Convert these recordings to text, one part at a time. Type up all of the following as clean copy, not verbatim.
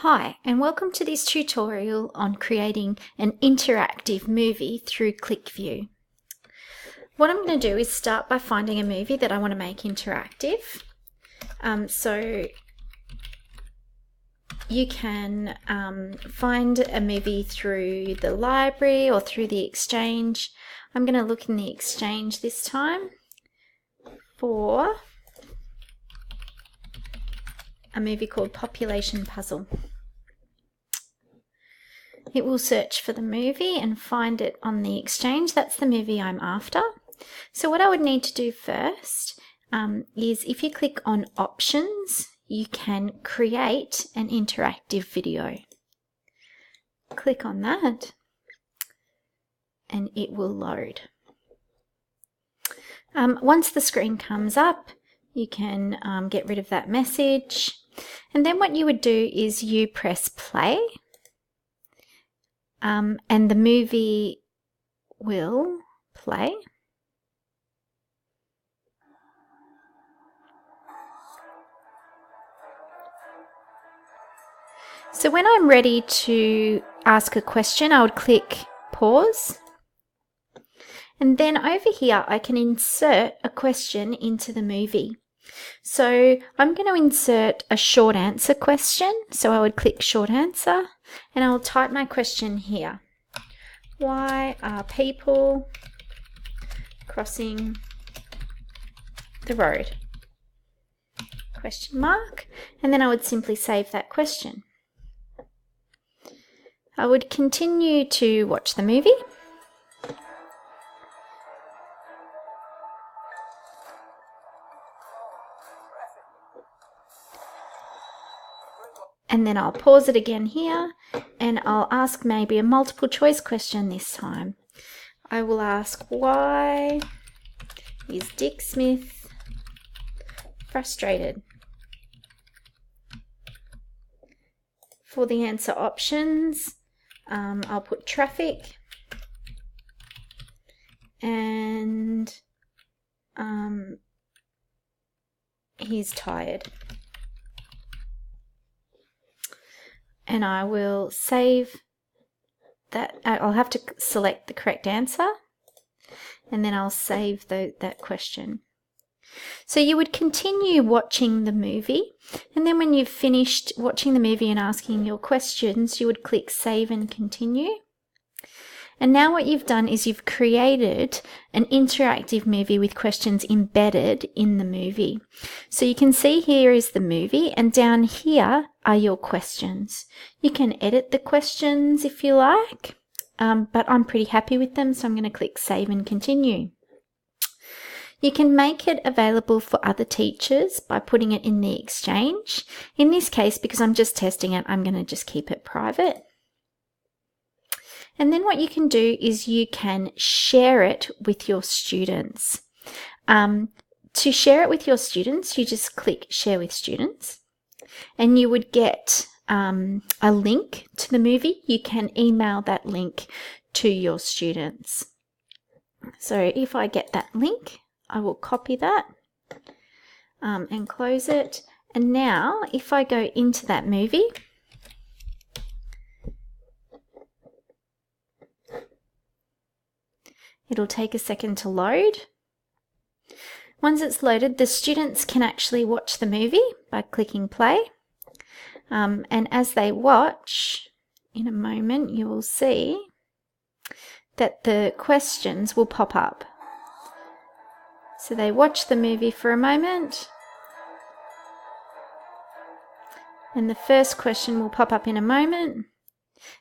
Hi, and welcome to this tutorial on creating an interactive movie through QlikView. What I'm going to do is start by finding a movie that I want to make interactive. So you can find a movie through the library or through the Exchange. I'm going to look in the Exchange this time for a movie called Population Puzzle. It will search for the movie and find it on the Exchange. That's the movie I'm after. So what I would need to do first is if you click on Options, you can create an interactive video. Click on that and it will load. Once the screen comes up, you can get rid of that message. And then what you would do is you press play. And the movie will play. So when I'm ready to ask a question, I would click pause. And then over here, I can insert a question into the movie. So I'm going to insert a short answer question. So I would click short answer and I will type my question here. Why are people crossing the road? Question mark. And then I would simply save that question. I would continue to watch the movie. And then I'll pause it again here and I'll ask maybe a multiple choice question this time. I will ask, why is Dick Smith frustrated? For the answer options, I'll put traffic and he's tired. And I will save that. I'll have to select the correct answer and then I'll save that question. So you would continue watching the movie, and then when you've finished watching the movie and asking your questions, you would click save and continue. And now what you've done is you've created an interactive movie with questions embedded in the movie. So you can see here is the movie and down here are your questions. You can edit the questions if you like, but I'm pretty happy with them, so I'm going to click save and continue. You can make it available for other teachers by putting it in the Exchange. In this case, because I'm just testing it, I'm going to just keep it private. And then what you can do is you can share it with your students. To share it with your students, you just click share with students and you would get a link to the movie. You can email that link to your students. So if I get that link, I will copy that and close it. And now if I go into that movie, it'll take a second to load. Once it's loaded, the students can actually watch the movie by clicking play. And as they watch, in a moment, you will see that the questions will pop up. So they watch the movie for a moment. And the first question will pop up in a moment.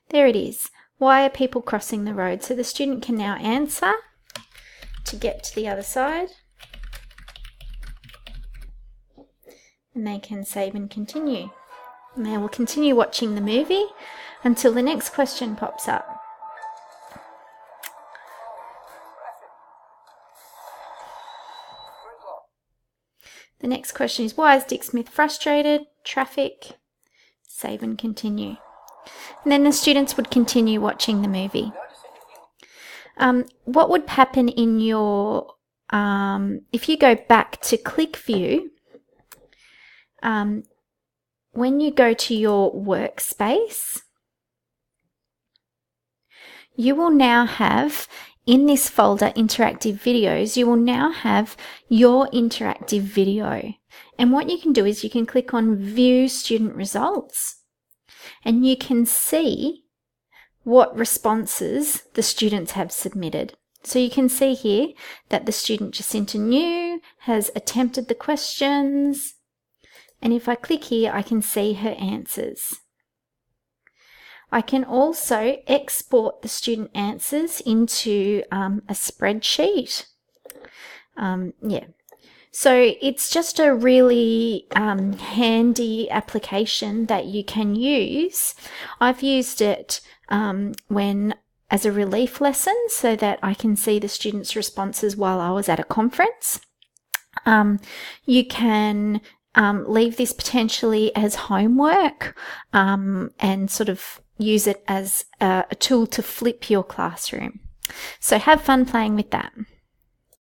There it is. Why are people crossing the road? So the student can now answer to get to the other side. And they can save and continue. And they will continue watching the movie until the next question pops up. The next question is, why is Dick Smith frustrated? Traffic. Save and continue. And then the students would continue watching the movie. What would happen in your, if you go back to QlikView, when you go to your workspace, you will now have, in this folder, interactive videos, you will now have your interactive video. And what you can do is you can click on View Student Results, and you can see what responses the students have submitted. So you can see here that the student Jacinta New has attempted the questions, and if I click here, I can see her answers. I can also export the student answers into a spreadsheet. So it's just a really handy application that you can use. I've used it as a relief lesson so that I can see the students' responses while I was at a conference. You can leave this potentially as homework and sort of use it as a tool to flip your classroom. So have fun playing with that.